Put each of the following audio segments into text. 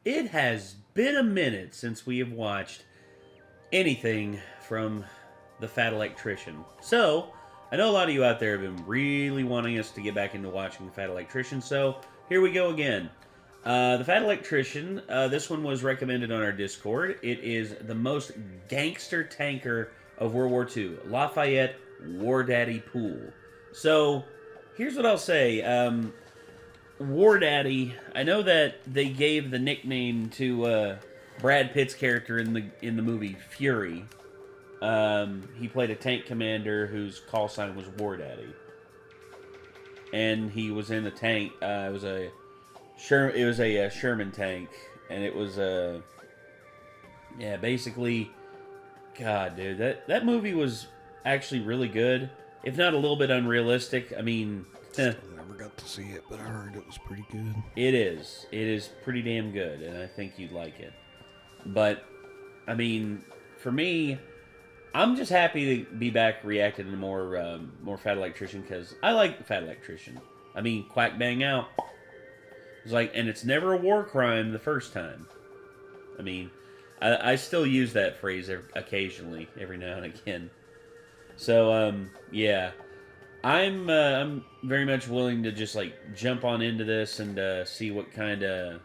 It has been a minute since we have watched anything from the Fat Electrician. So, I know a lot of you out there have been really wanting us to get back into watching the Fat Electrician, so here we go again. The Fat Electrician, this one was recommended on our Discord. It is the most gangster tanker of World War II, Lafayette War Daddy Pool. So, here's what I'll say. War Daddy, I know that they gave the nickname to Brad Pitt's character in the movie Fury. He played a tank commander whose call sign was War Daddy, and he was in the tank. It was a Sherman tank, and it was basically, God, dude, that movie was actually really good, if not a little bit unrealistic. I mean, Never got to see it, but I heard it was pretty good. It is pretty damn good, and I think you'd like it. But I mean, for me, I'm just happy to be back reacting to more Fat Electrician, because I like Fat Electrician. I mean, quack bang out. It's like, and it's never a war crime the first time. I mean, I still use that phrase occasionally, every now and again. So, yeah. I'm very much willing to just like jump on into this and see what kind of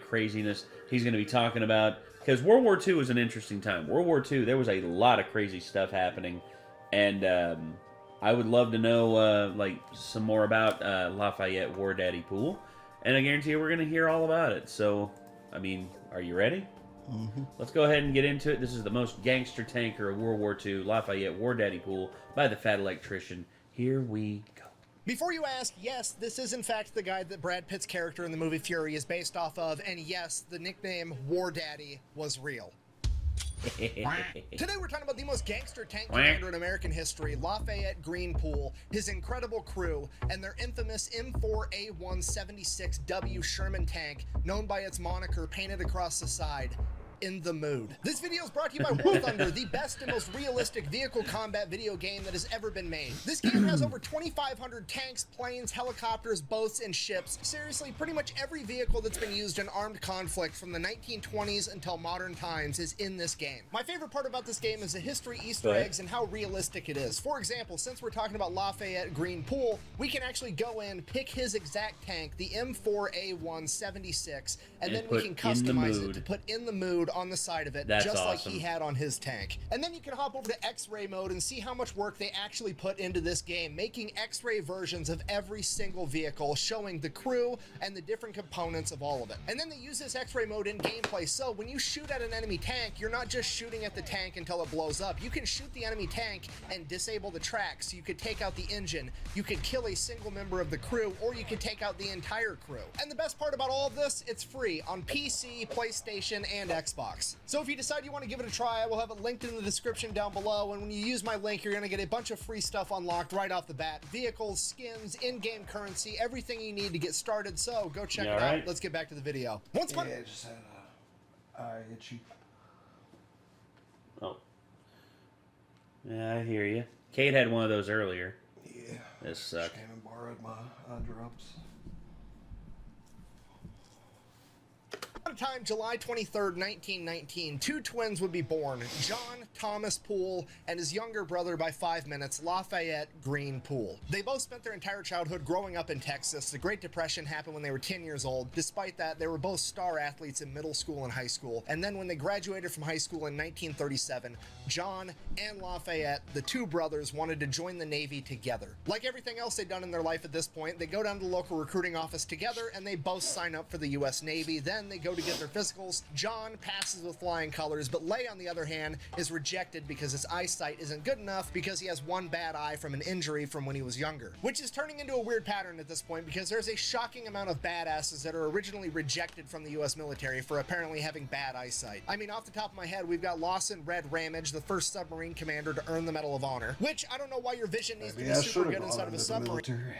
craziness he's going to be talking about, because World War II was an interesting time. World War II, there was a lot of crazy stuff happening, and I would love to know like some more about Lafayette War Daddy Pool, and I guarantee you we're going to hear all about it. So, I mean, are you ready? Mm-hmm. Let's go ahead and get into it. This is the most gangster tanker of World War II, Lafayette War Daddy Pool by the Fat Electrician. Here we go. Before you ask, yes, this is in fact the guy that Brad Pitt's character in the movie Fury is based off of, and yes, the nickname War Daddy was real. Today we're talking about the most gangster tank commander in American history, Lafayette Green Pool, his incredible crew, and their infamous M4A176W Sherman tank, known by its moniker painted across the side, In the Mood. This video is brought to you by War Thunder, the best and most realistic vehicle combat video game that has ever been made. This game has over 2,500 tanks, planes, helicopters, boats, and ships. Seriously, pretty much every vehicle that's been used in armed conflict from the 1920s until modern times is in this game. My favorite part about this game is the history, Easter eggs, and how realistic it is. For example, since we're talking about Lafayette Green Pool, we can actually go in, pick his exact tank, the M4A176, and then we can customize it to put In the Mood on the side of it, just awesome, like he had on his tank. And then you can hop over to X-ray mode and see how much work they actually put into this game, making X-ray versions of every single vehicle, showing the crew and the different components of all of it. And then they use this X-ray mode in gameplay, so when you shoot at an enemy tank, you're not just shooting at the tank until it blows up. You can shoot the enemy tank and disable the tracks, so you could take out the engine, you could kill a single member of the crew, or you could take out the entire crew. And the best part about all of this, it's free on PC, PlayStation, and Xbox. So if you decide you want to give it a try, I will have it linked in the description down below, and when you use my link, you're going to get a bunch of free stuff unlocked right off the bat. Vehicles, skins, in-game currency, everything you need to get started, so go check it out. Let's get back to the video. I just had a eye itchy. Oh. Yeah, I hear you. Kate had one of those earlier. Yeah. This sucked. She came and borrowed my eye drops. At a time, July 23rd, 1919, two twins would be born, John Thomas Poole and his younger brother by 5 minutes, Lafayette Green Poole. They both spent their entire childhood growing up in Texas. The Great Depression happened when they were 10 years old. Despite that, they were both star athletes in middle school and high school. And then when they graduated from high school in 1937, John and Lafayette, the two brothers, wanted to join the Navy together. Like everything else they'd done in their life at this point, they go down to the local recruiting office together and they both sign up for the U.S. Navy. Then they go to get their physicals. John passes with flying colors, but Leigh, on the other hand, is rejected because his eyesight isn't good enough because he has one bad eye from an injury from when he was younger, which is turning into a weird pattern at this point because there's a shocking amount of badasses that are originally rejected from the U.S. military for apparently having bad eyesight. I mean, off the top of my head, we've got Lawson Red Ramage, the first submarine commander to earn the Medal of Honor, which I don't know why your vision needs to be super good inside of a submarine.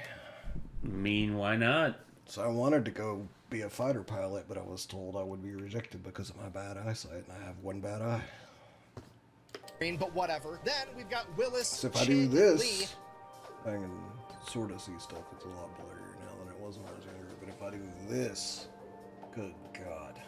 I mean, why not? So I wanted to go be a fighter pilot, but I was told I would be rejected because of my bad eyesight, and I have one bad eye. But whatever. Then we've got Willis. So if I do this, I can sort of see stuff. It's a lot blurrier now than it was when I was younger. But if I do this, Good God.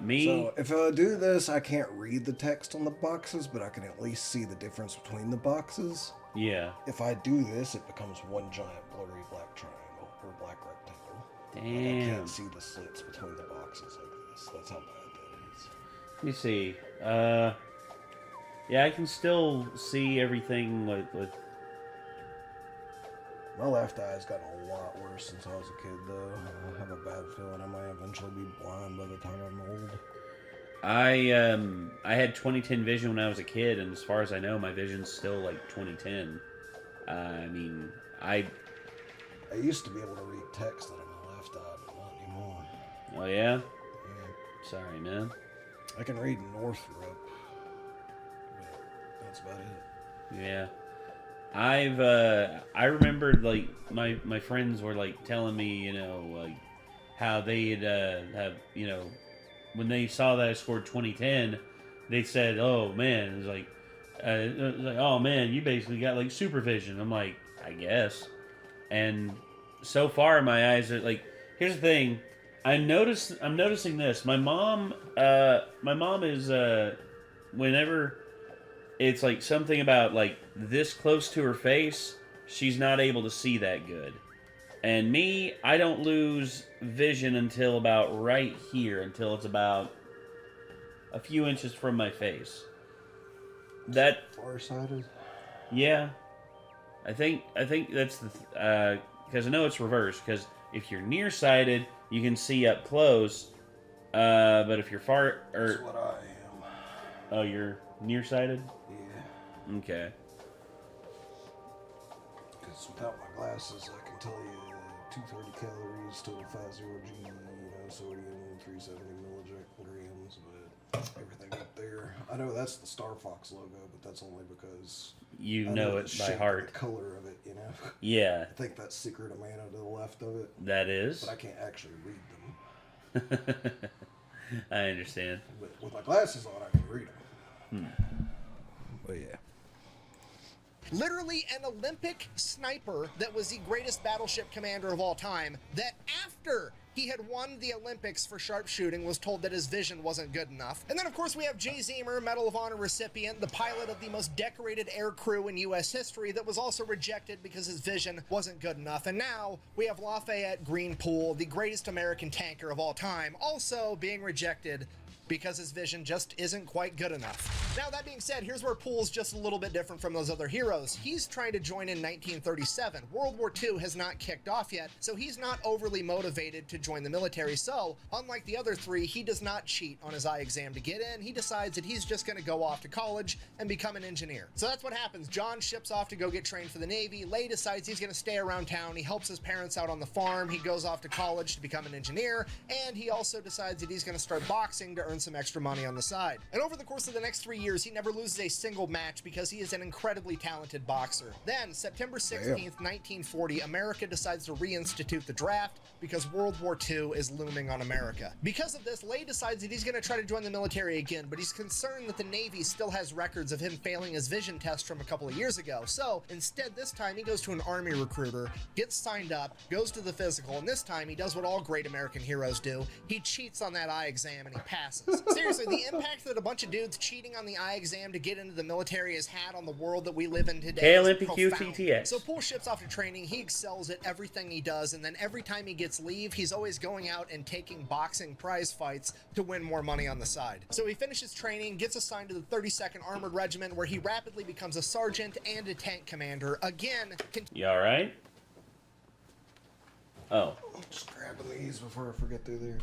Me. So if I do this, I can't read the text on the boxes, but I can at least see the difference between the boxes. Yeah. If I do this, it becomes one giant blurry black triangle or black rectangle. Damn. Like, I can't see the slits between the boxes like this. That's how bad that is. Let me see. Yeah, I can still see everything with. My left eye's gotten a lot worse since I was a kid, though. I have a bad feeling I might eventually be blind by the time I'm old. I had 20/10 vision when I was a kid, and as far as I know, my vision's still like 20/10. I mean, I used to be able to read text out of my left eye, but not anymore. Oh yeah. Yeah. Sorry, man. I can read Northrop, but that's about it. Yeah. I remembered, like, my friends were, like, telling me, you know, like, how they'd, have, you know, when they saw that I scored 20/10, they said, oh, man, it was like, oh, man, you basically got, like, supervision. I'm like, I guess. And so far, my eyes are, like, here's the thing. I'm noticing this. My mom is, whenever it's like something about like this close to her face, she's not able to see that good. And me, I don't lose vision until about right here, until it's about a few inches from my face. That Farsighted? Yeah. I think that's the because I know it's reversed, because if you're nearsighted, you can see up close, but if you're far That's what I am. Oh, you're nearsighted? Yeah. Okay. Because without my glasses, I can tell you 230 calories, total fat 0G, you know, sodium 370 milligrams, but everything up there. I know that's the Star Fox logo, but that's only because You I know the it by shape and heart. the color of it, you know. Yeah, I think that's Secret of Mana to the left of it, that is. but I can't actually read them. I understand. But with my glasses on, I can read them. But yeah. Literally an Olympic sniper that was the greatest battleship commander of all time, that after he had won the Olympics for sharpshooting was told that his vision wasn't good enough. And then of course we have Gerriemer, Medal of Honor recipient, the pilot of the most decorated air crew in US history, that was also rejected because his vision wasn't good enough. And now we have Lafayette Greenpool, the greatest American tanker of all time, also being rejected because his vision just isn't quite good enough. Now, that being said, here's where Pool's just a little bit different from those other heroes. He's trying to join in 1937. World War II has not kicked off yet, so he's not overly motivated to join the military. So, unlike the other three, he does not cheat on his eye exam to get in. He decides that he's just gonna go off to college and become an engineer. So that's what happens. John ships off to go get trained for the Navy. Lay decides he's gonna stay around town. He helps his parents out on the farm. He goes off to college to become an engineer, and he also decides that he's gonna start boxing to earn some extra money on the side. And over the course of the next 3 years, he never loses a single match because he is an incredibly talented boxer. Then, September 16th, 1940, America decides to reinstitute the draft because World War II is looming on America. Because of this, Lay decides that he's going to try to join the military again, but he's concerned that the Navy still has records of him failing his vision test from a couple of years ago. So, instead, this time he goes to an Army recruiter, gets signed up, goes to the physical, and this time he does what all great American heroes do. He cheats on that eye exam and he passes. Seriously, the impact that a bunch of dudes cheating on the eye exam to get into the military has had on the world that we live in today is profound. KLMPQTTX. So Poole ships off to training, he excels at everything he does, and then every time he gets leave, he's always going out and taking boxing prize fights to win more money on the side. So he finishes training, gets assigned to the 32nd Armored Regiment, where he rapidly becomes a sergeant and a tank commander. Again, You alright? Oh. I'm just grabbing these before I forget they're there.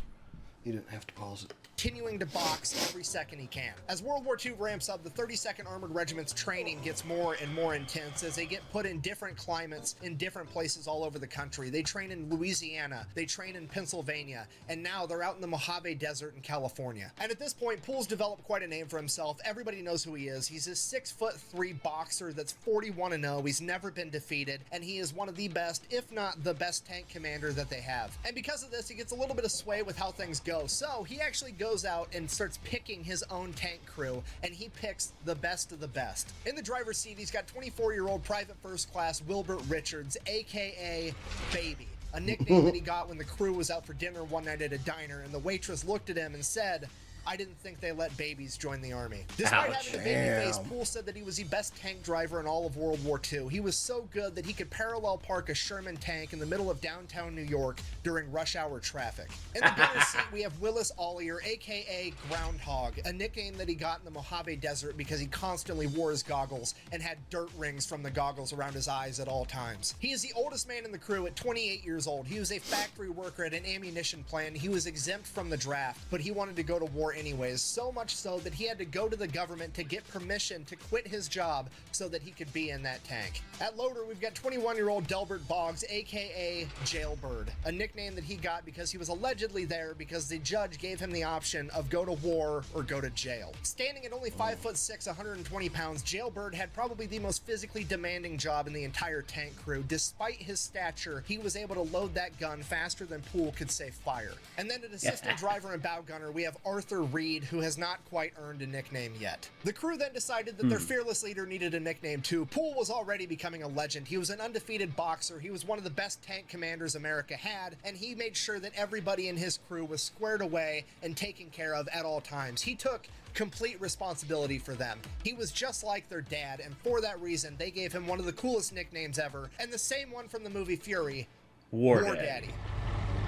You didn't have to pause it. continuing to box every second he can. As World War II ramps up, the 32nd Armored Regiment's training gets more and more intense as they get put in different climates in different places all over the country. They train in Louisiana, they train in Pennsylvania, and now they're out in the Mojave Desert in California. And at this point, Poole's developed quite a name for himself. Everybody knows who he is. He's a 6'3" boxer that's 41-0. He's never been defeated, and he is one of the best, if not the best tank commander that they have. And because of this, he gets a little bit of sway with how things go. So he actually goes out and starts picking his own tank crew, and he picks the best of the best. In the driver's seat, he's got 24-year-old Private First Class Wilbert Richards, aka Baby. a nickname that he got when the crew was out for dinner one night at a diner, and the waitress looked at him and said, "I didn't think they let babies join the army." Despite having a baby face, Poole said that he was the best tank driver in all of World War II. He was so good that he could parallel park a Sherman tank in the middle of downtown New York during rush hour traffic. In the gunner's seat, we have Willis Ollier, aka Groundhog, a nickname that he got in the Mojave Desert because he constantly wore his goggles and had dirt rings from the goggles around his eyes at all times. He is the oldest man in the crew at 28 years old. He was a factory worker at an ammunition plant. He was exempt from the draft, but he wanted to go to war anyways, so much so that he had to go to the government to get permission to quit his job so that he could be in that tank. At loader, we've got 21-year-old Delbert Boggs, aka Jailbird, a nickname that he got because he was allegedly there because the judge gave him the option of go to war or go to jail. Standing at only 5'6", 120 pounds, Jailbird had probably the most physically demanding job in the entire tank crew. Despite his stature, he was able to load that gun faster than Poole could say fire. And then at assistant driver and bow gunner, we have Arthur Reed, who has not quite earned a nickname yet. The crew then decided that their fearless leader needed a nickname too. Poole was already becoming a legend. He was an undefeated boxer. He was one of the best tank commanders America had, and he made sure that everybody in his crew was squared away and taken care of at all times. He took complete responsibility for them. He was just like their dad, and for that reason, they gave him one of the coolest nicknames ever, and the same one from the movie Fury, War Daddy.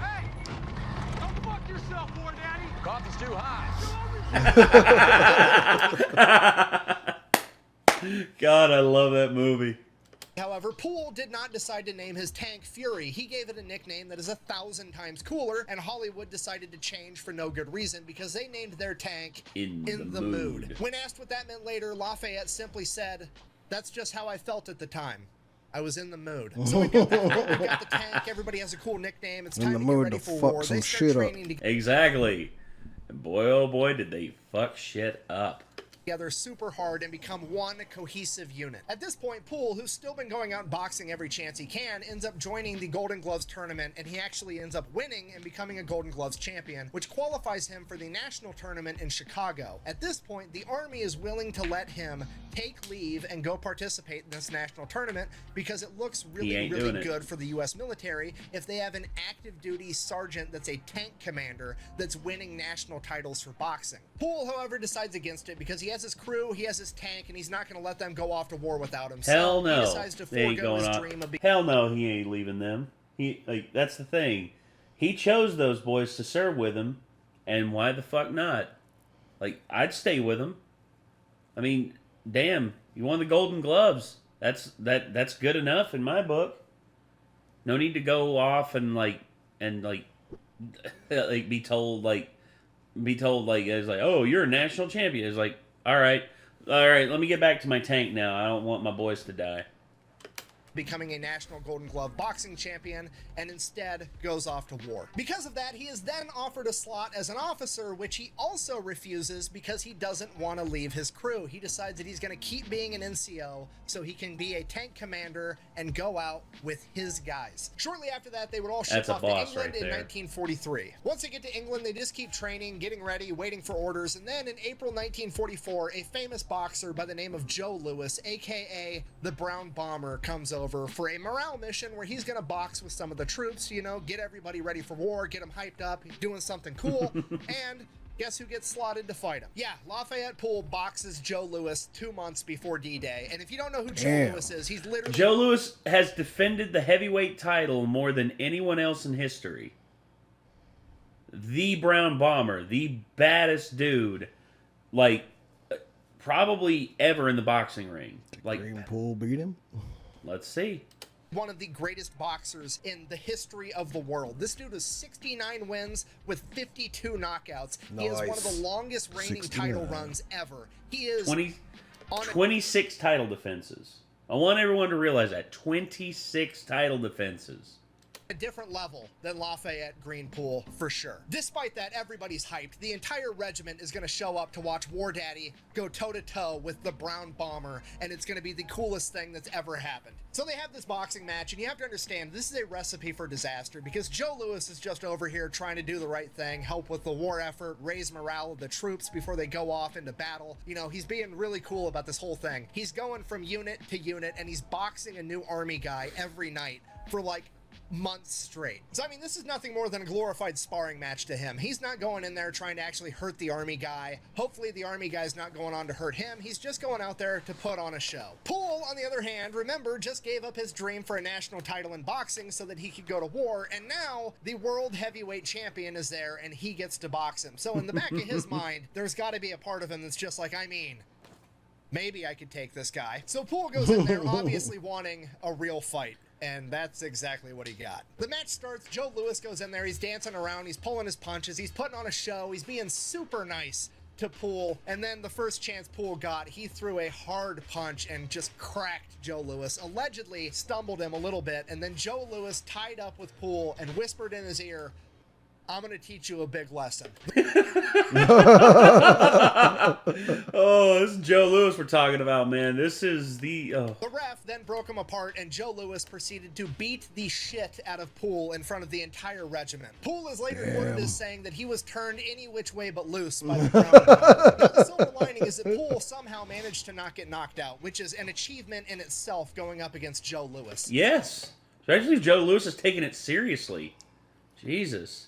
Hey! Don't fuck yourself, War Daddy! Coffee's too high. God, I love that movie. However, Poole did not decide to name his tank Fury. He gave it a nickname that is 1,000 times cooler, and Hollywood decided to change for no good reason because they named their tank In the Mood. When asked what that meant later, Lafayette simply said, "That's just how I felt at the time. I was in the mood." So we've got the tank. Everybody has a cool nickname. It's time to get ready for war. They start training Exactly. And boy, oh boy, did they fuck shit up. together super hard and become one cohesive unit. At this point, Poole, who's still been going out and boxing every chance he can, ends up joining the Golden Gloves tournament, and he actually ends up winning and becoming a Golden Gloves champion, which qualifies him for the national tournament in Chicago. At this point, the Army is willing to let him take leave and go participate in this national tournament because it looks really good for the U.S. military if they have an active duty sergeant that's a tank commander that's winning national titles for boxing. Poole, however, decides against it because he has his crew, he has his tank, and he's not going to let them go off to war without him. Hell so no. He decides to forego his dream of being... Hell no, he ain't leaving them. That's the thing. He chose those boys to serve with him, and why the fuck not? Like, I'd stay with him. I mean, damn, you won the Golden Gloves. That's good enough in my book. No need to go off and be told it's like, oh, you're a national champion. It's like, all right, let me get back to my tank now. I don't want my boys to die. Becoming a national Golden Glove boxing champion, and instead goes off to war. Because of that, he is then offered a slot as an officer, which he also refuses because he doesn't want to leave his crew. He decides that he's going to keep being an NCO so he can be a tank commander and go out with his guys. Shortly after that, they would all ship off to England in 1943. Once they get to England, they just keep training, getting ready, waiting for orders, and then in April 1944, a famous boxer by the name of Joe Louis, aka the Brown Bomber, comes over for a morale mission where he's going to box with some of the troops, you know, get everybody ready for war, get them hyped up, doing something cool, and guess who gets slotted to fight him? Yeah, Lafayette Poole boxes Joe Louis 2 months before D-Day, and if you don't know who Joe Louis is, he's literally... Joe Louis has defended the heavyweight title more than anyone else in history. The Brown Bomber, the baddest dude, like, probably ever in the boxing ring. Like, Green Poole beat him? Let's see. One of the greatest boxers in the history of the world. This dude has 69 wins with 52 knockouts. Nice. He has one of the longest reigning title runs ever. He is 26 title defenses. I want everyone to realize that. 26 title defenses. A different level than Lafayette Green Poole, for sure. Despite that, everybody's hyped. The entire regiment is going to show up to watch War Daddy go toe-to-toe with the Brown Bomber, and it's going to be the coolest thing that's ever happened. So they have this boxing match, and you have to understand, this is a recipe for disaster, because Joe Louis is just over here trying to do the right thing, help with the war effort, raise morale of the troops before they go off into battle. You know, he's being really cool about this whole thing. He's going from unit to unit, and he's boxing a new army guy every night for like months straight. So, I mean, this is nothing more than a glorified sparring match to him. He's not going in there trying to actually hurt the Army guy. Hopefully the Army guy's not going on to hurt him. He's just going out there to put on a show. Poole, on the other hand, remember, just gave up his dream for a national title in boxing so that he could go to war, and now the world heavyweight champion is there and he gets to box him. So in the back of his mind, there's got to be a part of him that's just like, I mean, maybe I could take this guy. So Poole goes in there obviously wanting a real fight. And that's exactly what he got. The match starts, Joe Louis goes in there, he's dancing around, he's pulling his punches, he's putting on a show, he's being super nice to Poole, and then the first chance Poole got, he threw a hard punch and just cracked Joe Louis, allegedly stumbled him a little bit, and then Joe Louis tied up with Poole and whispered in his ear, I'm going to teach you a big lesson. Oh, this is Joe Louis we're talking about, man. This is the... Oh. The ref then broke him apart, and Joe Louis proceeded to beat the shit out of Poole in front of the entire regiment. Poole is later quoted as saying that he was turned any which way but loose by the ground. Now, the silver lining is that Poole somehow managed to not get knocked out, which is an achievement in itself going up against Joe Louis. Yes. Especially if Joe Louis is taking it seriously. Jesus.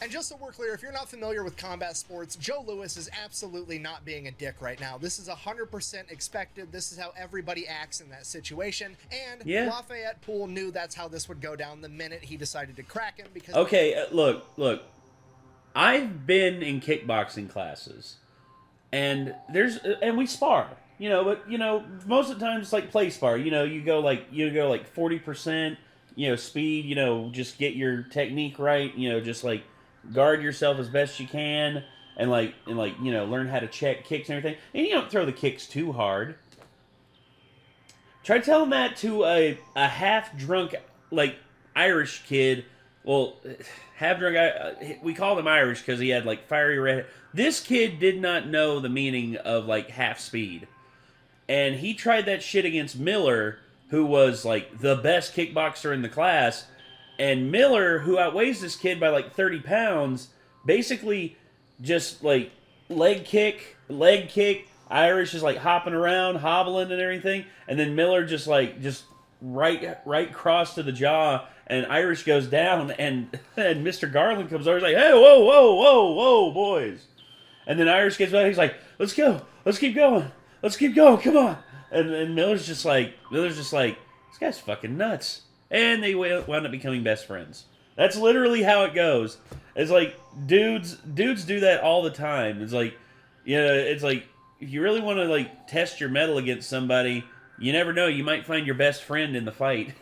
And just so we're clear, if you're not familiar with combat sports, Joe Louis is absolutely not being a dick right now. This is 100% expected. This is how everybody acts in that situation. And Lafayette Poole knew that's how this would go down the minute he decided to crack him. Because okay, look. I've been in kickboxing classes, and we spar. But most of the time it's like play spar. You go like 40%. Speed. Just get your technique right. Just like guard yourself as best you can, and learn how to check kicks and everything. And you don't throw the kicks too hard. Try telling that to a half-drunk, Irish kid. Well, half-drunk, we called him Irish because he had, fiery red... This kid did not know the meaning of, half speed. And he tried that shit against Miller, who was, the best kickboxer in the class. And Miller, who outweighs this kid by 30 pounds, basically just leg kick. Irish is hopping around, hobbling and everything. And then Miller just right cross to the jaw, and Irish goes down, and Mr. Garland comes over, he's like, hey, whoa, boys. And then Irish gets back, he's like, let's go, let's keep going, come on. And Miller's just like, this guy's fucking nuts. And they wound up becoming best friends. That's literally how it goes. It's dudes do that all the time. It's if you really want to test your mettle against somebody, you never know, you might find your best friend in the fight.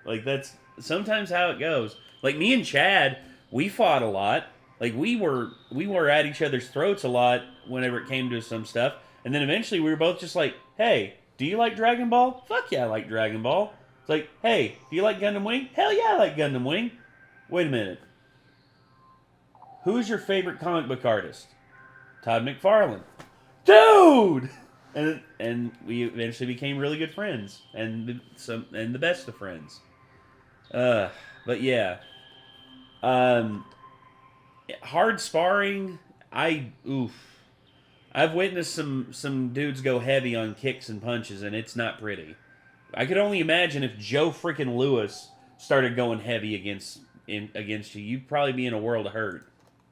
That's sometimes how it goes. Me and Chad, we fought a lot. We were at each other's throats a lot whenever it came to some stuff. And then eventually we were both just like, hey, do you like Dragon Ball? Fuck yeah, I like Dragon Ball. It's hey, do you like Gundam Wing? Hell yeah, I like Gundam Wing. Wait a minute. Who is your favorite comic book artist? Todd McFarlane. Dude! And we eventually became really good friends. And the best of friends. But yeah. Hard sparring, I've witnessed some dudes go heavy on kicks and punches, and it's not pretty. I could only imagine if Joe freaking Louis started going heavy against you, you'd probably be in a world of hurt.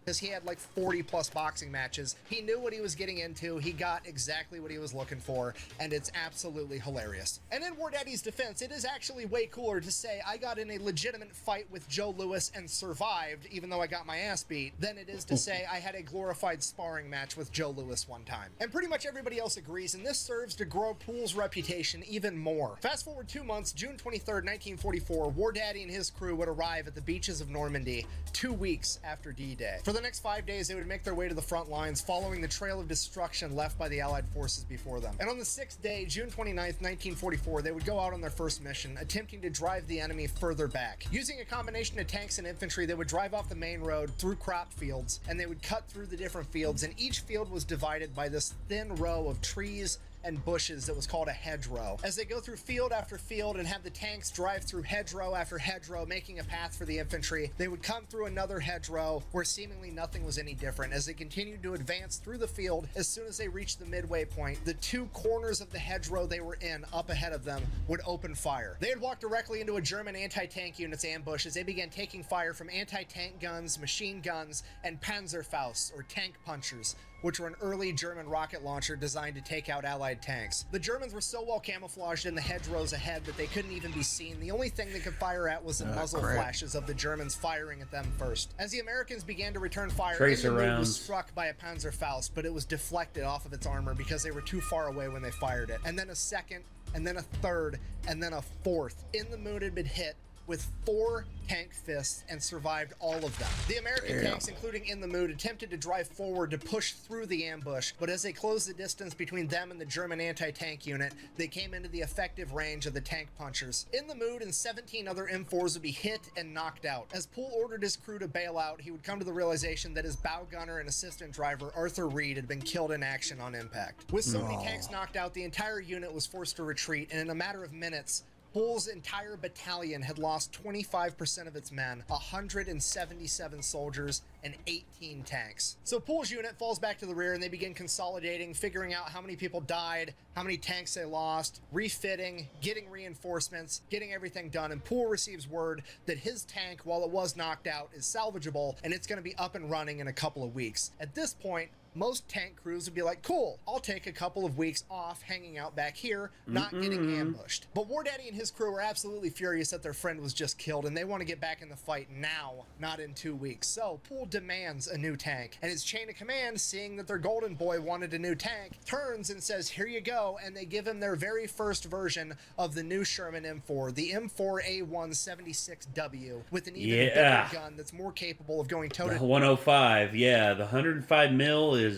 Because he had 40 plus boxing matches. He knew what he was getting into. He got exactly what he was looking for, and it's absolutely hilarious. And in War Daddy's defense, it is actually way cooler to say I got in a legitimate fight with Joe Louis and survived, even though I got my ass beat, than it is to say I had a glorified sparring match with Joe Louis one time. And pretty much everybody else agrees, and this serves to grow Poole's reputation even more. Fast forward 2 months, June 23rd, 1944, War Daddy and his crew would arrive at the beaches of Normandy 2 weeks after D-Day. For the next 5 days, they would make their way to the front lines, following the trail of destruction left by the Allied forces before them. And on the 6th day, June 29th, 1944, they would go out on their first mission, attempting to drive the enemy further back. Using a combination of tanks and infantry, they would drive off the main road through crop fields, and they would cut through the different fields, and each field was divided by this thin row of trees and bushes that was called a hedgerow. As they go through field after field and have the tanks drive through hedgerow after hedgerow, making a path for the infantry, they would come through another hedgerow where seemingly nothing was any different. As they continued to advance through the field, as soon as they reached the midway point, the two corners of the hedgerow they were in, up ahead of them, would open fire. They had walked directly into a German anti-tank unit's ambush as they began taking fire from anti-tank guns, machine guns, and Panzerfausts, or tank punchers, which were an early German rocket launcher designed to take out Allied tanks. The Germans were so well camouflaged in the hedgerows ahead that they couldn't even be seen. The only thing they could fire at was the muzzle flashes of the Germans firing at them first. As the Americans began to return fire, Inman was struck by a Panzerfaust, but it was deflected off of its armor because they were too far away when they fired it. And then a second, and then a third, and then a fourth. Inman had been hit with 4 tank fists and survived all of them. The American tanks, including Inman, attempted to drive forward to push through the ambush, but as they closed the distance between them and the German anti-tank unit, they came into the effective range of the tank punchers. Inman and 17 other M4s would be hit and knocked out. As Poole ordered his crew to bail out, he would come to the realization that his bow gunner and assistant driver, Arthur Reed, had been killed in action on impact. With so many tanks knocked out, the entire unit was forced to retreat, and in a matter of minutes, Poole's entire battalion had lost 25% of its men, 177 soldiers, and 18 tanks. So Poole's unit falls back to the rear and they begin consolidating, figuring out how many people died, how many tanks they lost, refitting, getting reinforcements, getting everything done, and Poole receives word that his tank, while it was knocked out, is salvageable and it's going to be up and running in a couple of weeks. At this point, most tank crews would be like, cool, I'll take a couple of weeks off hanging out back here, not getting ambushed. But War Daddy and his crew are absolutely furious that their friend was just killed, and they want to get back in the fight now, not in 2 weeks. So Poole demands a new tank, and his chain of command, seeing that their golden boy wanted a new tank, turns and says, here you go, and they give him their very first version of the new Sherman M4, the M4A176W, with an even bigger gun that's more capable of going toe-to-toe. 105, yeah, the 105 mil is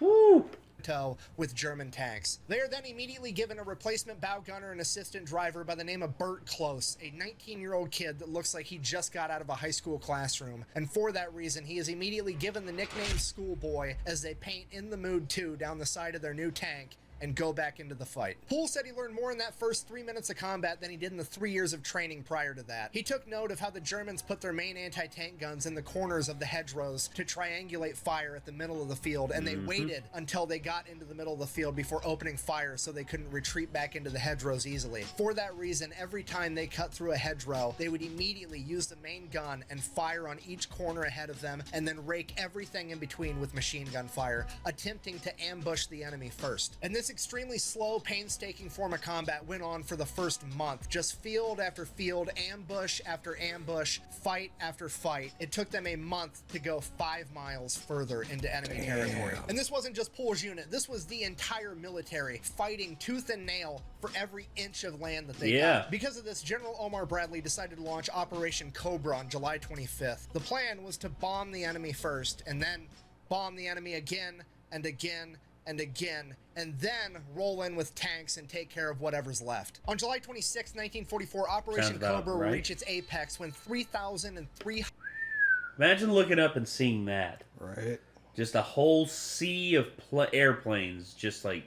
whoo with German tanks. They are then immediately given a replacement bow gunner and assistant driver by the name of Bert Close, a 19-year-old kid that looks like he just got out of a high school classroom. And for that reason, he is immediately given the nickname Schoolboy as they paint In the Mood 2 down the side of their new tank and go back into the fight. Poole said he learned more in that first 3 minutes of combat than he did in the 3 years of training prior to that. He took note of how the Germans put their main anti-tank guns in the corners of the hedgerows to triangulate fire at the middle of the field, and they waited until they got into the middle of the field before opening fire so they couldn't retreat back into the hedgerows easily. For that reason, every time they cut through a hedgerow, they would immediately use the main gun and fire on each corner ahead of them, and then rake everything in between with machine gun fire, attempting to ambush the enemy first. And this extremely slow, painstaking form of combat went on for the first month. Just field after field, ambush after ambush, fight after fight. It took them a month to go 5 miles further into enemy territory. And this wasn't just Poole's unit. This was the entire military fighting tooth and nail for every inch of land that they got. Because of this, General Omar Bradley decided to launch Operation Cobra on July 25th. The plan was to bomb the enemy first, and then bomb the enemy again and again and again, and then roll in with tanks and take care of whatever's left. On July 26, 1944, Operation Cobra will reach its apex when 3,300... Imagine looking up and seeing that. Right. Just a whole sea of airplanes, just like,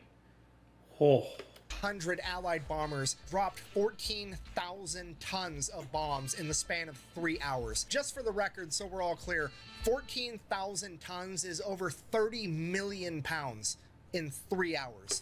100 Allied bombers dropped 14,000 tons of bombs in the span of 3 hours. Just for the record, so we're all clear, 14,000 tons is over 30 million pounds in 3 hours.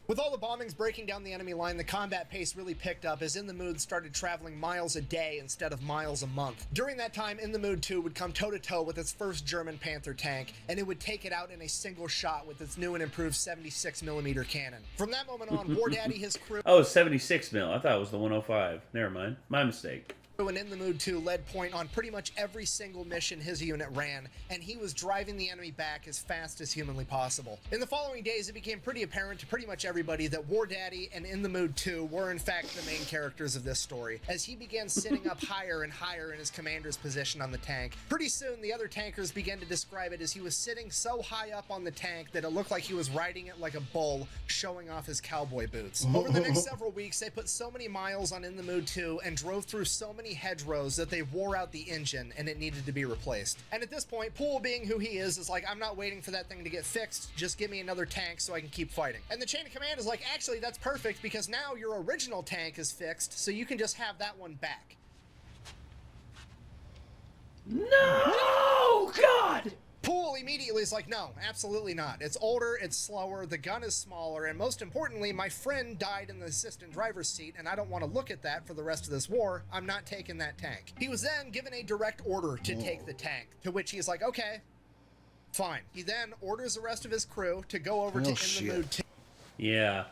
With all the bombings breaking down the enemy line, the combat pace really picked up as In the Mood started traveling miles a day instead of miles a month. During that time, In the Mood 2 would come toe-to-toe with its first German Panther tank, and it would take it out in a single shot with its new and improved 76mm cannon. From that moment on, War Daddy, his crew... Oh, 76 mil. I thought it was the 105. Never mind. My mistake. And In the Mood 2 led point on pretty much every single mission his unit ran, and he was driving the enemy back as fast as humanly possible. In the following days, it became pretty apparent to pretty much everybody that War Daddy and In the Mood 2 were in fact the main characters of this story, as he began sitting up higher and higher in his commander's position on the tank. Pretty soon, the other tankers began to describe it as he was sitting so high up on the tank that it looked like he was riding it like a bull, showing off his cowboy boots. Over the next several weeks, they put so many miles on In the Mood 2 and drove through so many many hedgerows that they wore out the engine and it needed to be replaced. And at this point, Poole, being who he is like, I'm not waiting for that thing to get fixed. Just give me another tank so I can keep fighting. And the chain of command is like, actually, that's perfect because now your original tank is fixed, so you can just have that one back. No! God! Poole immediately is like, no, absolutely not. It's older, it's slower, the gun is smaller, and most importantly, my friend died in the assistant driver's seat, and I don't want to look at that for the rest of this war. I'm not taking that tank. He was then given a direct order to take the tank, to which he's like, okay, fine. He then orders the rest of his crew to go over to In the Mood 2. Yeah.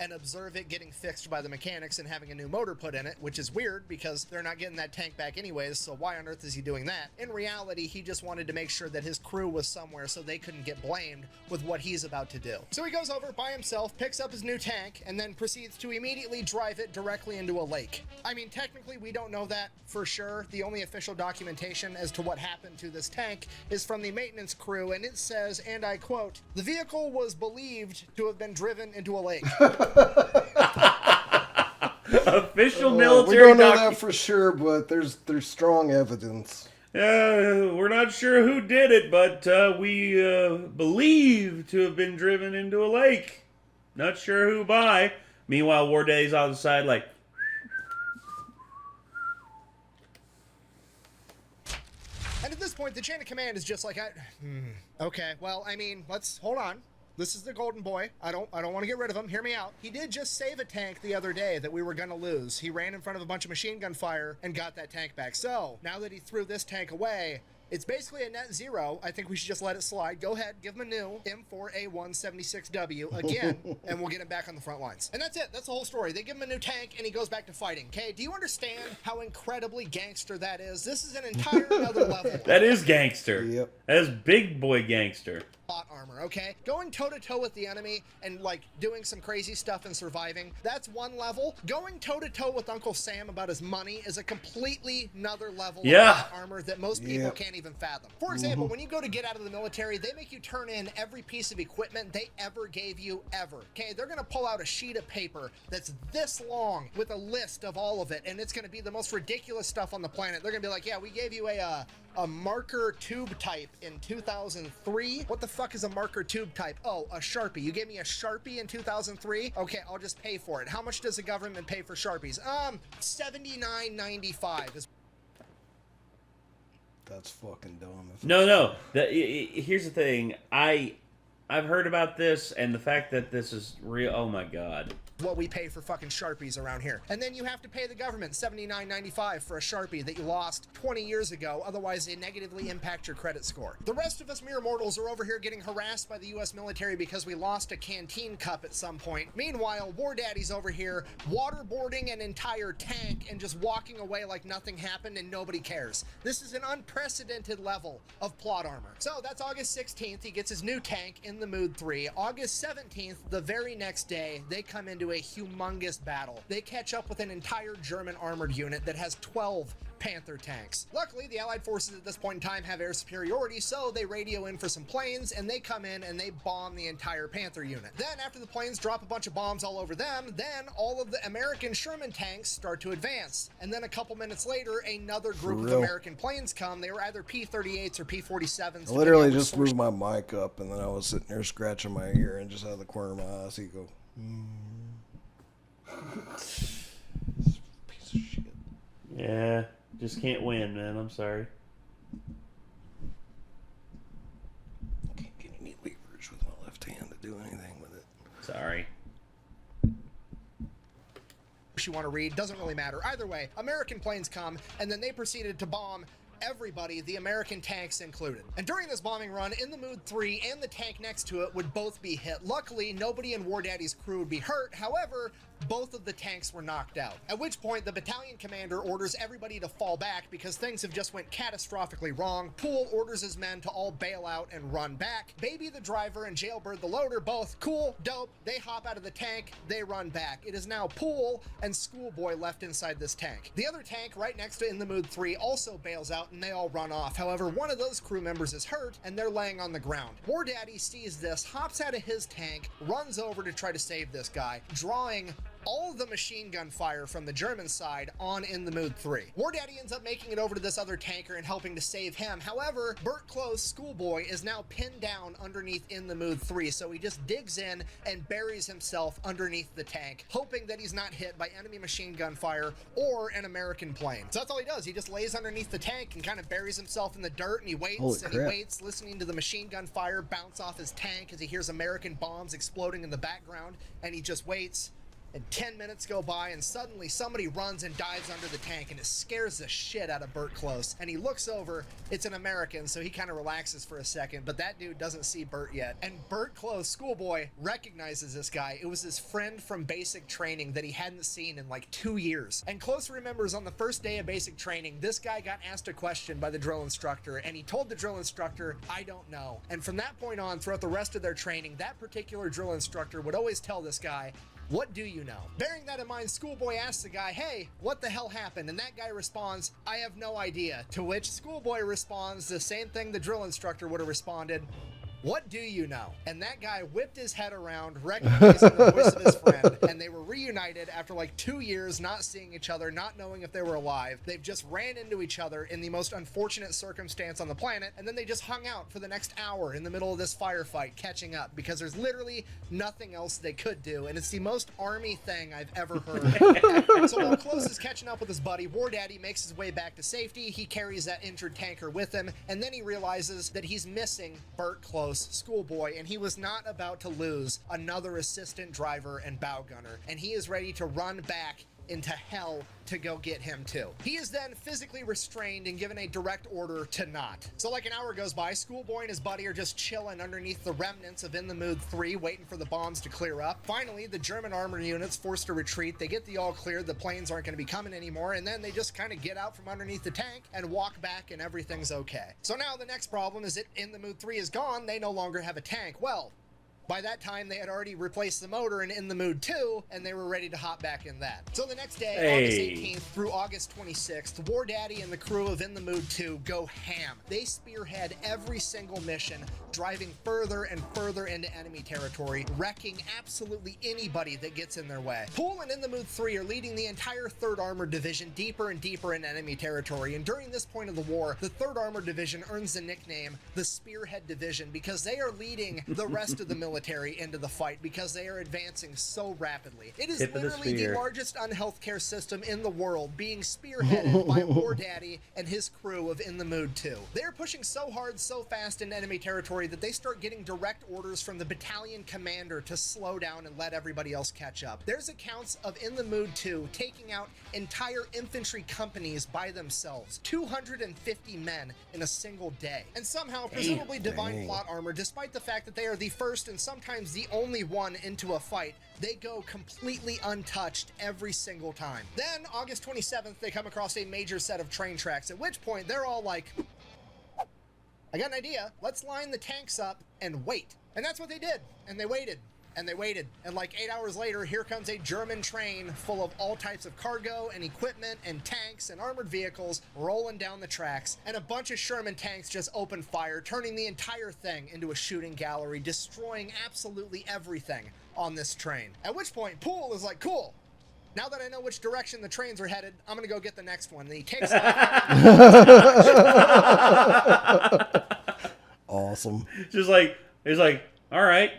And observe it getting fixed by the mechanics and having a new motor put in it, which is weird because they're not getting that tank back anyways, so why on earth is he doing that? In reality, he just wanted to make sure that his crew was somewhere so they couldn't get blamed with what he's about to do. So he goes over by himself, picks up his new tank, and then proceeds to immediately drive it directly into a lake. I mean, technically, we don't know that for sure. The only official documentation as to what happened to this tank is from the maintenance crew, and it says, and I quote, "The vehicle was believed to have been driven into a lake." Official We military don't know that for sure, but there's strong evidence. We're not sure who did it, but we believe to have been driven into a lake. Not sure who by. Meanwhile, War Daddy's on the side like... And at this point, the chain of command is just like, okay, well, I mean, let's hold on. This is the golden boy. I don't want to get rid of him. Hear me out. He did just save a tank the other day that we were going to lose. He ran in front of a bunch of machine gun fire and got that tank back. So now that he threw this tank away, it's basically a net zero. I think we should just let it slide. Go ahead, give him a new M4A176W again, and we'll get him back on the front lines. And that's it. That's the whole story. They give him a new tank, and he goes back to fighting. Okay, do you understand how incredibly gangster that is? This is an entire another level. That is gangster. Yep. That is big boy gangster. Plot armor, okay? Going toe-to-toe with the enemy and, like, doing some crazy stuff and surviving, that's one level. Going toe-to-toe with Uncle Sam about his money is a completely another level of plot armor that most people can't even fathom. For example, when you go to get out of the military, they make you turn in every piece of equipment they ever gave you, ever. Okay, they're gonna pull out a sheet of paper that's this long with a list of all of it, and it's gonna be the most ridiculous stuff on the planet. They're gonna be like, yeah, we gave you a marker tube type in 2003. What the fuck is a marker tube type? Oh, a Sharpie. You gave me a Sharpie in 2003? Okay, I'll just pay for it. How much does the government pay for Sharpies? $79.95. That's fucking dumb. No. Here's the thing. I've heard about this, and the fact that this is real. Oh my god. What we pay for fucking Sharpies around here. And then you have to pay the government $79.95 for a Sharpie that you lost 20 years ago, otherwise they negatively impact your credit score. The rest of us mere mortals are over here getting harassed by the US military because we lost a canteen cup at some point. Meanwhile, War Daddy's over here waterboarding an entire tank and just walking away like nothing happened and nobody cares. This is an unprecedented level of plot armor. So that's August 16th, he gets his new tank in the Mood 3. August 17th, the very next day, they come into a humongous battle. They catch up with an entire German armored unit that has 12 Panther tanks. Luckily, the Allied forces at this point in time have air superiority, so they radio in for some planes, and they come in and they bomb the entire Panther unit. Then, after the planes drop a bunch of bombs all over them, then all of the American Sherman tanks start to advance. And then a couple minutes later, another group of American planes come. They were either P-38s or P-47s. I literally just moved my mic up, and then I was sitting there scratching my ear, and just out of the corner of my eye, so you go, piece of shit. Yeah, just can't win, man. I'm sorry. I can't get any levers with my left hand to do anything with it. Sorry. You want to read, doesn't really matter. Either way, American planes come, and then they proceeded to bomb everybody, the American tanks included. And during this bombing run, in the Mood 3 and the tank next to it would both be hit. Luckily, nobody in War Daddy's crew would be hurt. However, both of the tanks were knocked out. At which point, the battalion commander orders everybody to fall back because things have just went catastrophically wrong. Poole orders his men to all bail out and run back. Baby the driver and Jailbird the loader, both cool, dope. They hop out of the tank, they run back. It is now Poole and Schoolboy left inside this tank. The other tank right next to In the Mood 3 also bails out and they all run off. However, one of those crew members is hurt and they're laying on the ground. War Daddy sees this, hops out of his tank, runs over to try to save this guy, drawing all of the machine gun fire from the German side on In the Mood 3. War Daddy ends up making it over to this other tanker and helping to save him. However, Burt Close, Schoolboy, is now pinned down underneath In the Mood 3, so he just digs in and buries himself underneath the tank, hoping that he's not hit by enemy machine gun fire or an American plane. So that's all he does. He just lays underneath the tank and kind of buries himself in the dirt, and he waits and he waits, listening to the machine gun fire bounce off his tank as he hears American bombs exploding in the background, and he just waits. And 10 minutes go by, and suddenly somebody runs and dives under the tank, and it scares the shit out of Burt Close. And he looks over, it's an American, so he kind of relaxes for a second, but that dude doesn't see Burt yet. And Burt Close, Schoolboy, recognizes this guy. It was his friend from basic training that he hadn't seen in like 2 years. And Close remembers on the first day of basic training, this guy got asked a question by the drill instructor, and he told the drill instructor, I don't know. And from that point on, throughout the rest of their training, that particular drill instructor would always tell this guy, what do you know? Bearing that in mind, Schoolboy asks the guy, hey, what the hell happened? And that guy responds, I have no idea. To which Schoolboy responds the same thing the drill instructor would have responded, what do you know? And that guy whipped his head around, recognizing the voice of his friend, and they were reunited after like 2 years not seeing each other, not knowing if they were alive. They've just ran into each other in the most unfortunate circumstance on the planet, and then they just hung out for the next hour in the middle of this firefight, catching up, because there's literally nothing else they could do, and it's the most Army thing I've ever heard. So while Close is catching up with his buddy, War Daddy makes his way back to safety. He carries that injured tanker with him, and then he realizes that he's missing Burt Close, Schoolboy, and he was not about to lose another assistant driver and bow gunner, and he is ready to run back into hell to go get him too. He is then physically restrained and given a direct order to not. So like an hour goes by, Schoolboy and his buddy are just chilling underneath the remnants of In the Mood 3, waiting for the bombs to clear up. Finally, the German armor unit's forced to retreat. They get the all cleared, the planes aren't going to be coming anymore, and then they just kind of get out from underneath the tank and walk back, and everything's okay. So now the next problem is that In the Mood 3 is gone, they no longer have a tank. Well, by that time, they had already replaced the motor in the Mood 2, and they were ready to hop back in that. So the next day, August 18th through August 26th, War Daddy and the crew of In the Mood 2 go ham. They spearhead every single mission, driving further and further into enemy territory, wrecking absolutely anybody that gets in their way. Poole and In the Mood 3 are leading the entire 3rd Armored Division deeper and deeper into enemy territory, and during this point of the war, the 3rd Armored Division earns the nickname the Spearhead Division because they are leading the rest of the military into the fight because they are advancing so rapidly. It is literally the largest unhealth care system in the world, being spearheaded by War Daddy and his crew of In the Mood 2. They're pushing so hard, so fast in enemy territory that they start getting direct orders from the battalion commander to slow down and let everybody else catch up. There's accounts of In the Mood 2 taking out entire infantry companies by themselves, 250 men in a single day. And somehow, presumably divine plot armor, despite the fact that they are the first and sometimes the only one into a fight, they go completely untouched every single time. Then, August 27th, they come across a major set of train tracks, at which point they're all like, I got an idea, let's line the tanks up and wait. And that's what they did, and they waited. And they waited, and like 8 hours later, here comes a German train full of all types of cargo and equipment and tanks and armored vehicles rolling down the tracks, and a bunch of Sherman tanks just open fire, turning the entire thing into a shooting gallery, destroying absolutely everything on this train. At which point, Poole is like, cool, now that I know which direction the trains are headed, I'm gonna go get the next one. And he takes off. Awesome. Just like, he's like, all right.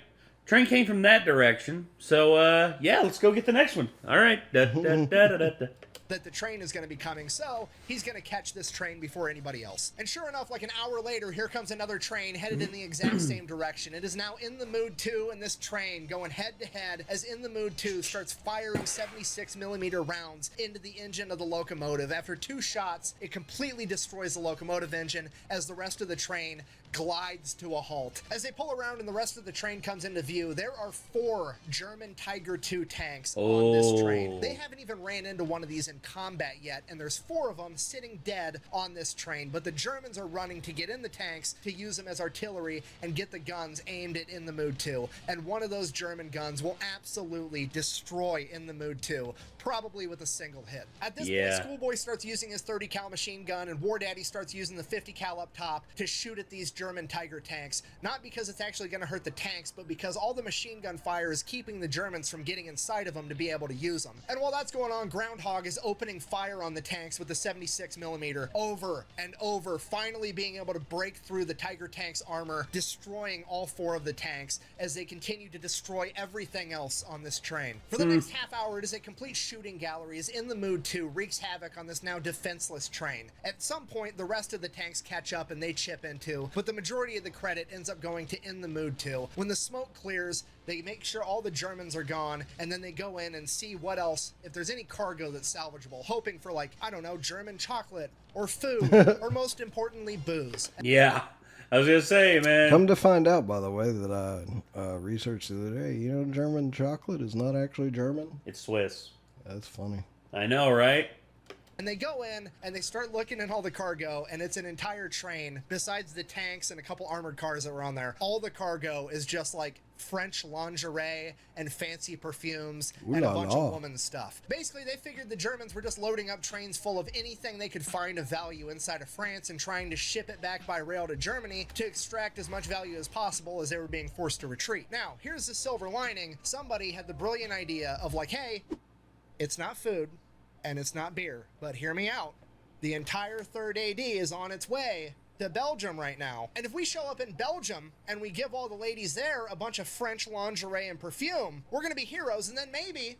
Train came from that direction, so yeah, let's go get the next one. All right. That the train is going to be coming, so he's going to catch this train before anybody else. And sure enough, like an hour later, here comes another train headed in the exact same direction. It is now In the Mood 2 and this train going head to head as In the Mood 2 starts firing 76mm rounds into the engine of the locomotive. After 2 shots, it completely destroys the locomotive engine as the rest of the train glides to a halt. As they pull around and the rest of the train comes into view, there are 4 German Tiger II tanks on this train. They haven't even ran into one of these in combat yet, and there's 4 of them sitting dead on this train, but the Germans are running to get in the tanks to use them as artillery and get the guns aimed at In the Mood 2, and one of those German guns will absolutely destroy In the Mood 2, probably with a single hit. At this point, Schoolboy starts using his 30 cal machine gun, and War Daddy starts using the 50 cal up top to shoot at these German Tiger tanks, not because it's actually going to hurt the tanks, but because all the machine gun fire is keeping the Germans from getting inside of them to be able to use them. And while that's going on, Groundhog is opening fire on the tanks with the 76mm over and over, finally being able to break through the Tiger tank's armor, destroying all 4 of the tanks as they continue to destroy everything else on this train. For the next half hour, it is a complete shooting gallery as In the Mood 2 wreaks havoc on this now defenseless train. At some point, the rest of the tanks catch up and they chip into, but the majority of the credit ends up going to In the Mood 2. When the smoke clears, they make sure all the Germans are gone, and then they go in and see what else, if there's any cargo that's salvageable, hoping for, like, I don't know, German chocolate, or food, or most importantly, booze. Yeah. I was going to say, man. Come to find out, by the way, that I researched the other day, you know, German chocolate is not actually German. It's Swiss. That's funny. I know, right? And they go in and they start looking at all the cargo, and it's an entire train besides the tanks and a couple armored cars that were on there. All the cargo is just like French lingerie and fancy perfumes and a bunch of women's stuff. Basically, they figured the Germans were just loading up trains full of anything they could find of value inside of France and trying to ship it back by rail to Germany to extract as much value as possible as they were being forced to retreat. Now, here's the silver lining. Somebody had the brilliant idea of like, hey, it's not food and it's not beer, but hear me out. The entire 3rd AD is on its way to Belgium right now. And if we show up in Belgium and we give all the ladies there a bunch of French lingerie and perfume, we're gonna be heroes, and then maybe,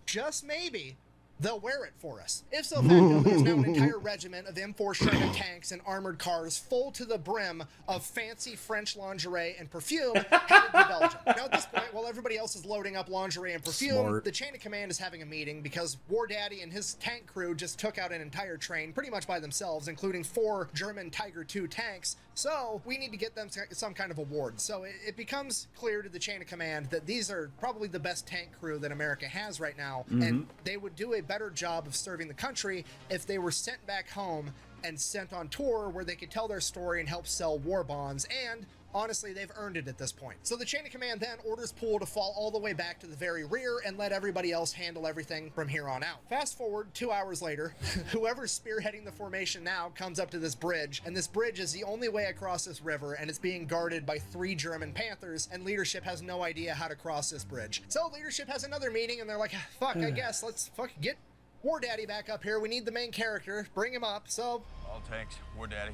just maybe, they'll wear it for us. If so facto, there's now an entire regiment of M4 Sherman tanks and armored cars full to the brim of fancy French lingerie and perfume headed to Belgium. Now at this point, while everybody else is loading up lingerie and perfume, the chain of command is having a meeting because War Daddy and his tank crew just took out an entire train pretty much by themselves, including 4 German Tiger II tanks. So we need to get them some kind of award. So it becomes clear to the chain of command that these are probably the best tank crew that America has right now, and they would do a better job of serving the country if they were sent back home and sent on tour where they could tell their story and help sell war bonds, and honestly, they've earned it at this point. So the chain of command then orders Poole to fall all the way back to the very rear and let everybody else handle everything from here on out. Fast forward 2 hours later, whoever's spearheading the formation now comes up to this bridge, and this bridge is the only way across this river, and it's being guarded by 3 German Panthers, and leadership has no idea how to cross this bridge. So leadership has another meeting, and they're like, fuck, I guess, let's fucking get War Daddy back up here. We need the main character. Bring him up. So all tanks, War Daddy.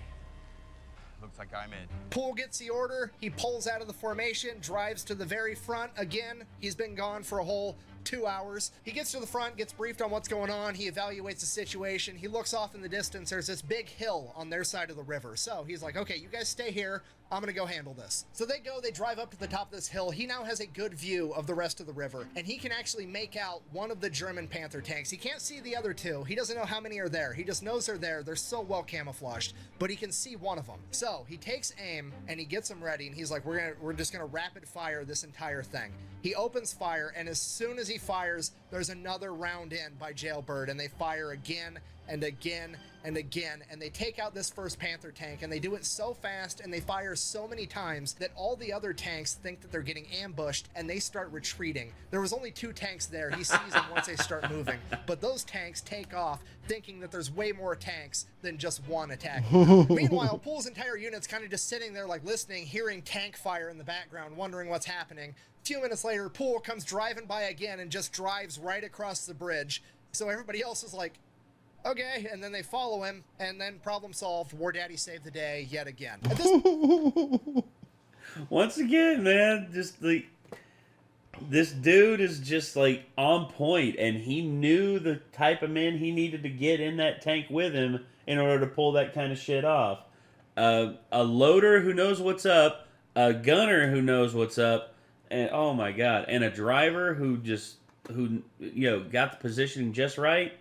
Looks like I'm in. Poole gets the order. He pulls out of the formation, drives to the very front. Again, he's been gone for a whole 2 hours. He gets to the front, gets briefed on what's going on. He evaluates the situation. He looks off in the distance. There's this big hill on their side of the river. So he's like, okay, you guys stay here. I'm gonna go handle this. So they drive up to the top of this hill. He now has a good view of the rest of the river, and he can actually make out one of the German Panther tanks. He can't see the other 2. He doesn't know how many are there. He just knows they're there. They're so well camouflaged, but he can see one of them. So he takes aim and he gets them ready, and he's like, we're just gonna rapid fire this entire thing. He opens fire, and as soon as he fires, there's another round in by Jailbird, and they fire again and again and again, and they take out this first Panther tank, and they do it so fast and they fire so many times that all the other tanks think that they're getting ambushed, and they start retreating. There was only 2 tanks there. He sees them once they start moving, but those tanks take off thinking that there's way more tanks than just one attacking. Meanwhile, Poole's entire unit's kind of just sitting there like listening, hearing tank fire in the background, wondering what's happening. A few minutes later, Poole comes driving by again and just drives right across the bridge. So everybody else is like, okay, and then they follow him, and then problem solved. War Daddy saved the day yet again. At this Once again, man, just this dude is just like on point, and he knew the type of men he needed to get in that tank with him in order to pull that kind of shit off. A loader who knows what's up, a gunner who knows what's up, and oh my god, and a driver who got the positioning just right.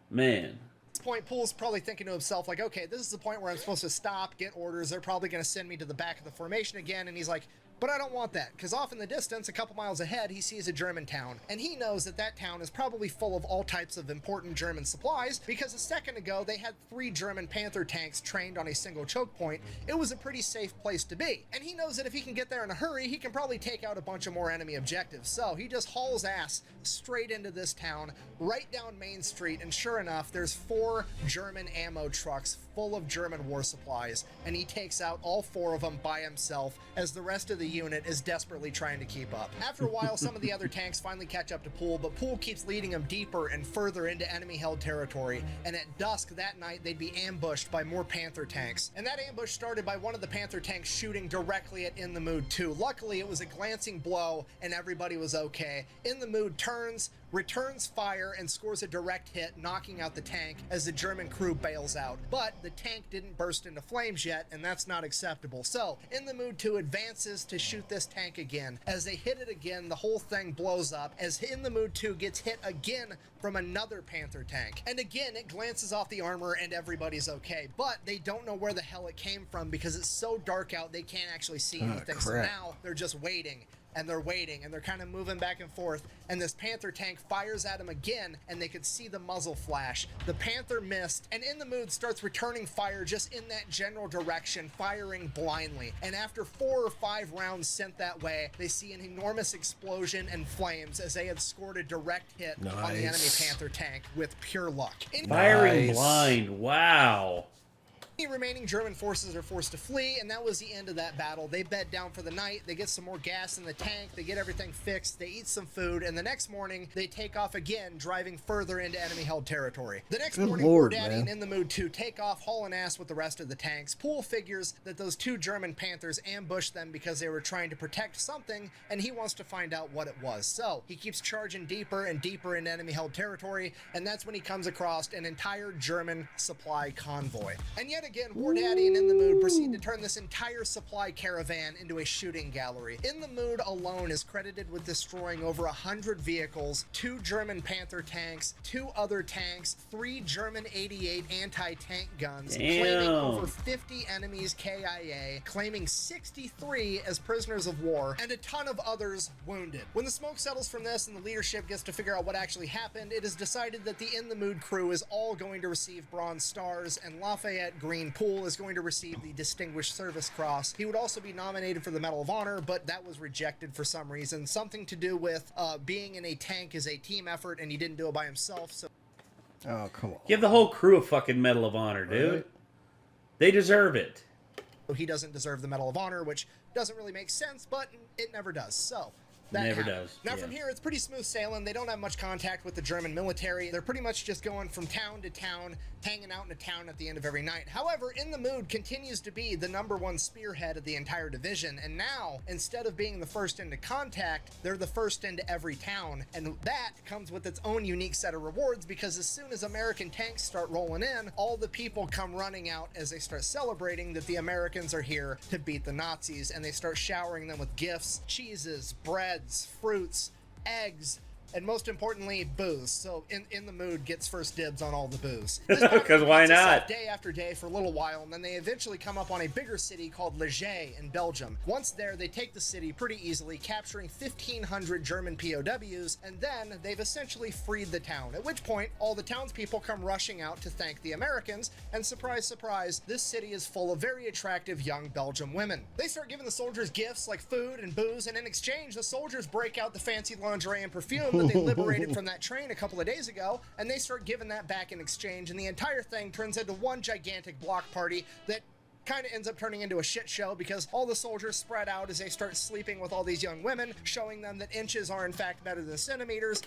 Man. At this point, Poole's probably thinking to himself, like, okay, this is the point where I'm supposed to stop, get orders. They're probably going to send me to the back of the formation again. And he's like, but I don't want that, because off in the distance, a couple miles ahead, he sees a German town, and he knows that that town is probably full of all types of important German supplies, because a second ago, they had 3 German Panther tanks trained on a single choke point. It was a pretty safe place to be, and he knows that if he can get there in a hurry, he can probably take out a bunch of more enemy objectives. So he just hauls ass straight into this town, right down Main Street, and sure enough, there's 4 German ammo trucks full of German war supplies, and he takes out all 4 of them by himself as the rest of the unit is desperately trying to keep up. After a while, some of the other tanks finally catch up to Poole, but Poole keeps leading him deeper and further into enemy-held territory, and at dusk that night, they'd be ambushed by more Panther tanks. And that ambush started by one of the Panther tanks shooting directly at In the Mood 2. Luckily, it was a glancing blow, and everybody was okay. In the Mood turns, returns fire, and scores a direct hit, knocking out the tank as the German crew bails out. But the tank didn't burst into flames yet, and that's not acceptable. So, In the Mood 2 advances to shoot this tank again. As they hit it again, the whole thing blows up, as In the Mood 2 gets hit again from another Panther tank. And again, it glances off the armor and everybody's okay. But they don't know where the hell it came from because it's so dark out they can't actually see anything. So now they're just waiting. And they're waiting, and they're kind of moving back and forth, and this Panther tank fires at him again, and they could see the muzzle flash. The Panther missed, and In the Mood starts returning fire just in that general direction, firing blindly. And after 4 or 5 rounds sent that way, they see an enormous explosion and flames as they had scored a direct hit on the enemy Panther tank with pure luck. Firing blind, wow. The remaining German forces are forced to flee, and that was the end of that battle. They bed down for the night, they get some more gas in the tank, they get everything fixed, they eat some food, and the next morning, they take off again, driving further into enemy-held territory. The next morning, Daddy and In the Mood 2 take off, hauling ass with the rest of the tanks. Poole figures that those 2 German Panthers ambushed them because they were trying to protect something, and he wants to find out what it was. So, he keeps charging deeper and deeper into enemy-held territory, and that's when he comes across an entire German supply convoy. And yet again, War Daddy and In the Mood proceed to turn this entire supply caravan into a shooting gallery. In the Mood alone is credited with destroying over 100 vehicles, 2 German Panther tanks, 2 other tanks, 3 German 88 anti-tank guns, claiming over 50 enemies KIA, claiming 63 as prisoners of war, and a ton of others wounded. When the smoke settles from this and the leadership gets to figure out what actually happened, it is decided that the In the Mood crew is all going to receive Bronze Stars, and Lafayette Green Poole is going to receive the Distinguished Service Cross. He would also be nominated for the Medal of Honor, but that was rejected for some reason. Something to do with being in a tank is a team effort, and he didn't do it by himself. So, oh, come on. Give the whole crew a fucking Medal of Honor, dude. Right? They deserve it. He doesn't deserve the Medal of Honor, which doesn't really make sense, but it never does. So, that never does. Now from here, it's pretty smooth sailing. They don't have much contact with the German military. They're pretty much just going from town to town, hanging out in a town at the end of every night. However, In the Mood continues to be the #1 spearhead of the entire division, and now, instead of being the first into contact, they're the first into every town, and that comes with its own unique set of rewards, because as soon as American tanks start rolling in, all the people come running out as they start celebrating that the Americans are here to beat the Nazis, and they start showering them with gifts, cheeses, breads, fruits, eggs, and most importantly, booze. So In the Mood gets first dibs on all the booze. Because why not? Day after day for a little while, and then they eventually come up on a bigger city called Liège in Belgium. Once there, they take the city pretty easily, capturing 1,500 German POWs, and then they've essentially freed the town, at which point all the townspeople come rushing out to thank the Americans, and surprise, surprise, this city is full of very attractive young Belgian women. They start giving the soldiers gifts like food and booze, and in exchange, the soldiers break out the fancy lingerie and perfume that they liberated from that train a couple of days ago, and they start giving that back in exchange, and the entire thing turns into one gigantic block party that kind of ends up turning into a shit show, because all the soldiers spread out as they start sleeping with all these young women, showing them that inches are in fact better than centimeters.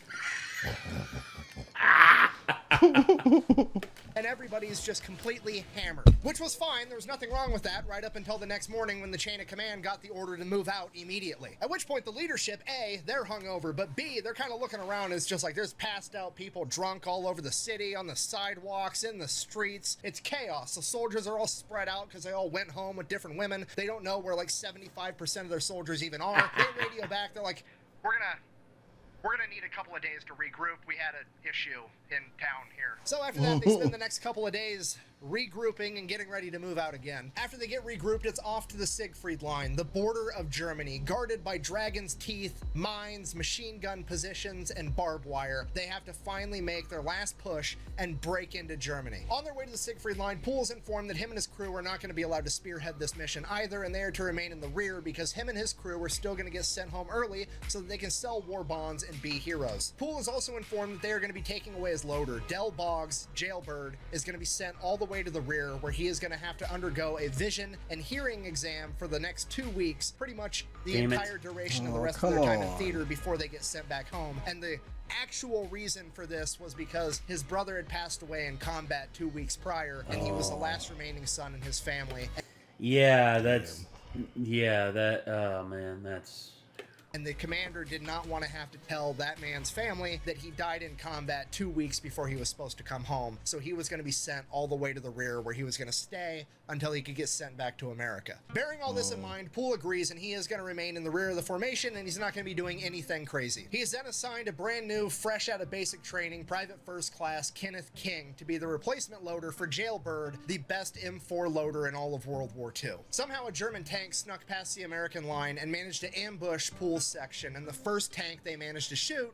And everybody's just completely hammered, which was fine. There was nothing wrong with that right up until the next morning when the chain of command got the order to move out immediately. At which point the leadership, A, they're hungover, but B, they're kind of looking around. It's just like there's passed out people drunk all over the city, on the sidewalks, in the streets. It's chaos. The soldiers are all spread out because they all went home with different women. They don't know where like 75% of their soldiers even are. They radio back. They're like, we're gonna need a couple of days to regroup. We had an issue in town here. So after that, they spend the next couple of days regrouping and getting ready to move out again. After they get regrouped, it's off to the Siegfried Line, the border of Germany, guarded by dragon's teeth, mines, machine gun positions, and barbed wire. They have to finally make their last push and break into Germany. On their way to the Siegfried Line, Poole's informed that him and his crew are not going to be allowed to spearhead this mission either, and they are to remain in the rear because him and his crew are still going to get sent home early so that they can sell war bonds and be heroes. Poole is also informed that they are going to be taking away his loader. Del Boggs, Jailbird, is going to be sent all the the way to the rear, where he is going to have to undergo a vision and hearing exam for the next 2 weeks, pretty much the entire duration of the rest of their time in theater before they get sent back home. And the actual reason for this was because his brother had passed away in combat 2 weeks prior, and he was the last remaining son in his family. Yeah, oh man, that's... And the commander did not want to have to tell that man's family that he died in combat 2 weeks before he was supposed to come home. So he was going to be sent all the way to the rear, where he was going to stay until he could get sent back to America. Bearing all this in mind, Poole agrees, and he is going to remain in the rear of the formation, and he's not going to be doing anything crazy. He is then assigned a brand new, fresh out of basic training, Private First Class Kenneth King to be the replacement loader for Jailbird, the best M4 loader in all of World War II. Somehow a German tank snuck past the American line and managed to ambush Poole's section, and the first tank they managed to shoot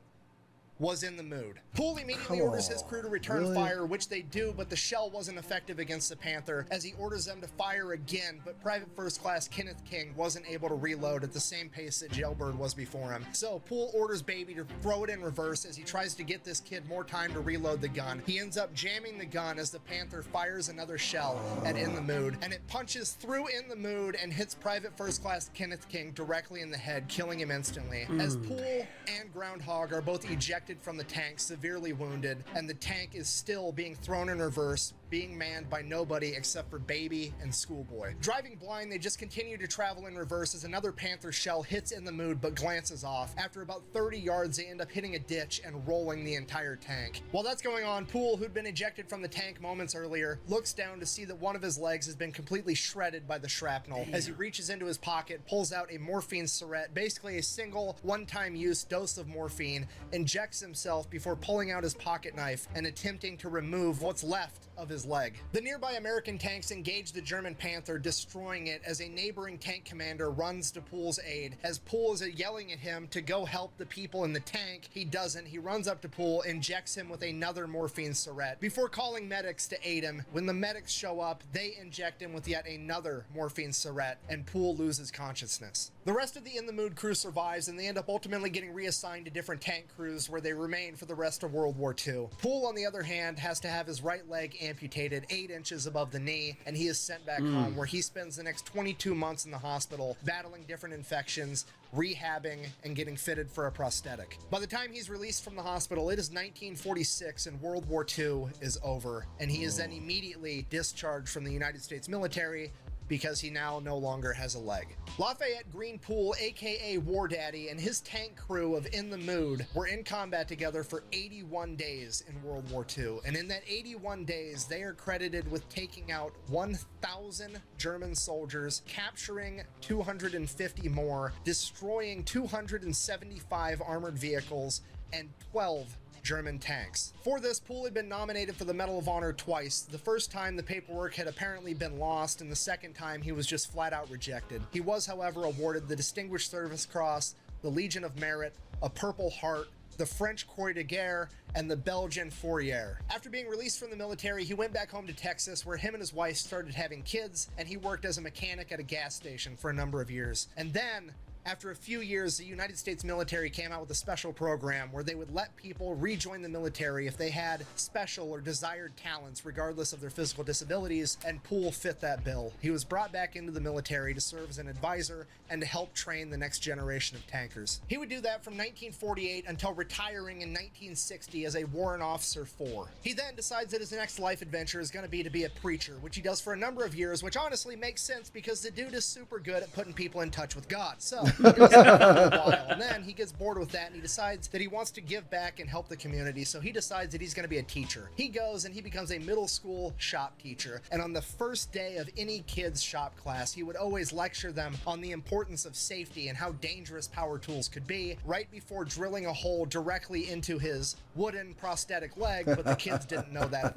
was in the mood. Poole immediately orders his crew to return fire, which they do, but the shell wasn't effective against the Panther, as he orders them to fire again, but Private First Class Kenneth King wasn't able to reload at the same pace that Jailbird was before him. So Poole orders Baby to throw it in reverse as he tries to get this kid more time to reload the gun. He ends up jamming the gun as the Panther fires another shell at In the Mood, and it punches through In the Mood and hits Private First Class Kenneth King directly in the head, killing him instantly. As Poole and Groundhog are both ejected from the tank, severely wounded, and the tank is still being thrown in reverse, being manned by nobody except for Baby and Schoolboy. Driving blind, they just continue to travel in reverse as another Panther shell hits In the Mood but glances off. After about 30 yards, they end up hitting a ditch and rolling the entire tank. While that's going on, Poole, who'd been ejected from the tank moments earlier, looks down to see that one of his legs has been completely shredded by the shrapnel. As he reaches into his pocket, pulls out a morphine syringe, basically a single one-time use dose of morphine, injects himself before pulling out his pocket knife and attempting to remove what's left of his leg. The nearby American tanks engage the German Panther, destroying it as a neighboring tank commander runs to Poole's aid. As Poole is yelling at him to go help the people in the tank, he doesn't. He runs up to Poole, injects him with another morphine syringe before calling medics to aid him. When the medics show up, they inject him with yet another morphine syringe, and Poole loses consciousness. The rest of the In the Mood crew survives, and they end up ultimately getting reassigned to different tank crews where they remain for the rest of World War II. Poole, on the other hand, has to have his right leg amputated 8 inches above the knee, and he is sent back home, where he spends the next 22 months in the hospital battling different infections, rehabbing, and getting fitted for a prosthetic. By the time he's released from the hospital, it is 1946 and World War II is over, and he is then immediately discharged from the United States military because he now no longer has a leg. Lafayette Green Poole, aka War Daddy, and his tank crew of In the Mood were in combat together for 81 days in World War II, and in that 81 days, they are credited with taking out 1,000 German soldiers, capturing 250 more, destroying 275 armored vehicles, and 12 German tanks. For this, Poole had been nominated for the Medal of Honor twice. The first time the paperwork had apparently been lost, and the second time he was just flat out rejected. He was, however, awarded the Distinguished Service Cross, the Legion of Merit, a Purple Heart, the French Croix de Guerre, and the Belgian Fourrière. After being released from the military, he went back home to Texas, where him and his wife started having kids, and he worked as a mechanic at a gas station for a number of years. And then, after a few years, the United States military came out with a special program where they would let people rejoin the military if they had special or desired talents, regardless of their physical disabilities, and Poole fit that bill. He was brought back into the military to serve as an advisor and to help train the next generation of tankers. He would do that from 1948 until retiring in 1960 as a Warrant Officer 4. He then decides that his next life adventure is going to be a preacher, which he does for a number of years, which honestly makes sense because the dude is super good at putting people in touch with God. So he goes that for a while, and then he gets bored with that, and he decides that he wants to give back and help the community, so he decides that he's going to be a teacher. He goes and he becomes a middle school shop teacher, and on the first day of any kid's shop class, he would always lecture them on the importance of safety and how dangerous power tools could be, right before drilling a hole directly into his wooden prosthetic leg, but the kids didn't know that.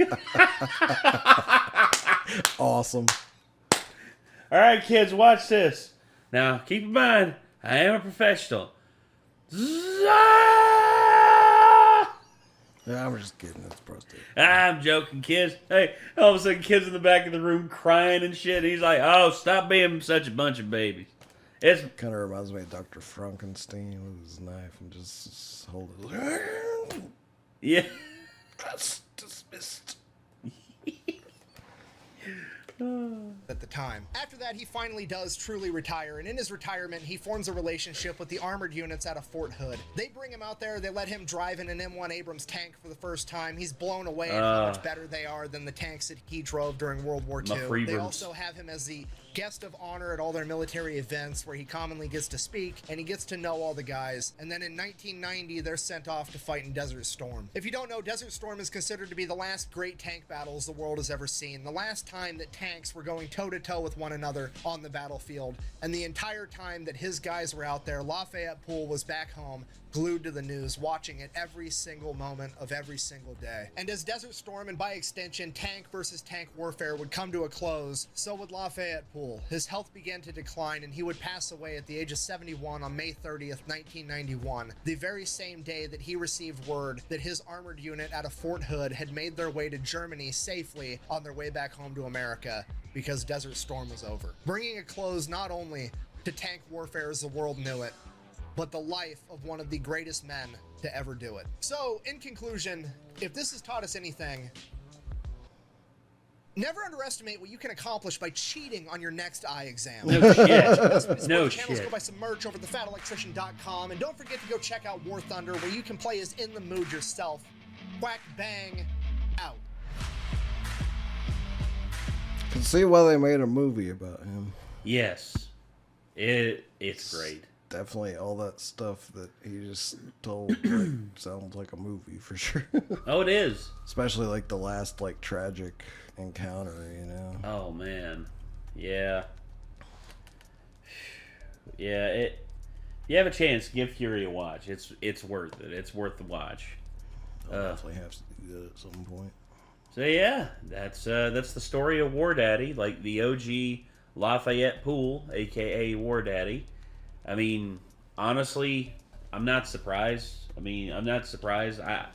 Awesome. All right, kids, watch this. Now, keep in mind, I am a professional. Yeah, I'm just kidding. That's prostate. I'm joking, kids. Hey, all of a sudden, kids in the back of the room crying and shit. And he's like, "Oh, stop being such a bunch of babies." It's Kind of reminds me of Dr. Frankenstein with his knife and just hold it. yeah. That's dismissed. at the time. After that, he finally does truly retire, and in his retirement, he forms a relationship with the armored units out of Fort Hood. They bring him out there, they let him drive in an M1 Abrams tank for the first time. He's blown away at how much better they are than the tanks that he drove during World War II. They also have him as the guest of honor at all their military events where he commonly gets to speak, and he gets to know all the guys. And then in 1990, they're sent off to fight in Desert Storm. If you don't know, Desert Storm is considered to be the last great tank battles the world has ever seen. The last time that tanks were going toe-to-toe with one another on the battlefield. And the entire time that his guys were out there, Lafayette Poole was back home, glued to the news, watching it every single moment of every single day. And as Desert Storm, and by extension tank versus tank warfare, would come to a close, so would Lafayette Poole. His health began to decline, and he would pass away at the age of 71 on May 30th, 1991, the very same day that he received word that his armored unit out of Fort Hood had made their way to Germany safely on their way back home to America, because Desert Storm was over. Bringing a close not only to tank warfare as the world knew it, but the life of one of the greatest men to ever do it. So, in conclusion, if this has taught us anything, never underestimate what you can accomplish by cheating on your next eye exam. No shit. No Channels, shit. go buy some merch over at thefatelectrician.com, and don't forget to go check out War Thunder, where you can play as In the Mood yourself. Whack bang, out. Can see why they made a movie about him. Yes. It's great. Definitely all that stuff that he just told like, sounds like a movie for sure. Oh, it is. Especially like the last like tragic encounter, you know. Oh man. Yeah. Yeah, you have a chance, give Fury a watch. It's worth it. It's worth the watch. I'll definitely have to do that at some point. So yeah, that's the story of War Daddy, like the OG Lafayette Poole, aka War Daddy. I mean, honestly, I'm not surprised. I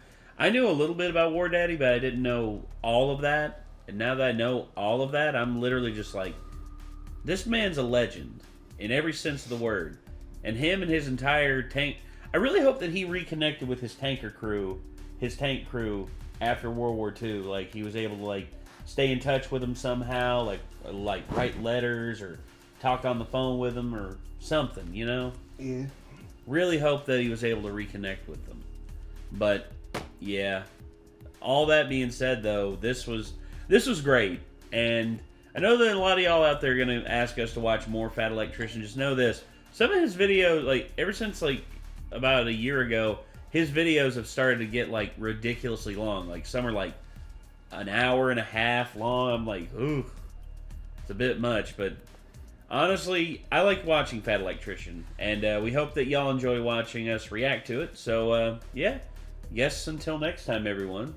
knew a little bit about War Daddy, but I didn't know all of that. And now that I know all of that, I'm literally just like, this man's a legend in every sense of the word. And him and his entire tank, I really hope that he reconnected with his tank crew after World War II. Like, he was able to like stay in touch with them somehow, like write letters or talk on the phone with them or something, you know? Yeah. Really hope that he was able to reconnect with them. But yeah, all that being said, though, this was great, and I know that a lot of y'all out there are gonna ask us to watch more Fat Electrician. Just know this: some of his videos, like ever since like about a year ago, his videos have started to get like ridiculously long. Like some are like an hour and a half long. I'm like, ooh, it's a bit much, but honestly, I like watching Fat Electrician, and we hope that y'all enjoy watching us react to it. So, yeah. Yes, until next time, everyone.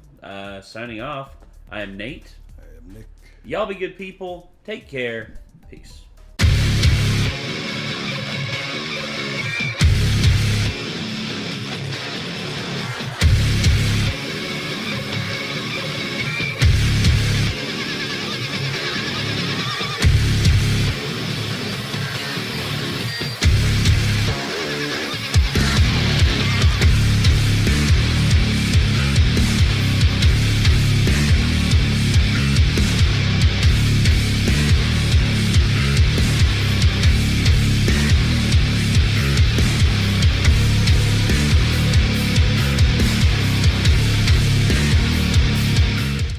Signing off, I am Nate. I am Nick. Y'all be good people. Take care. Peace.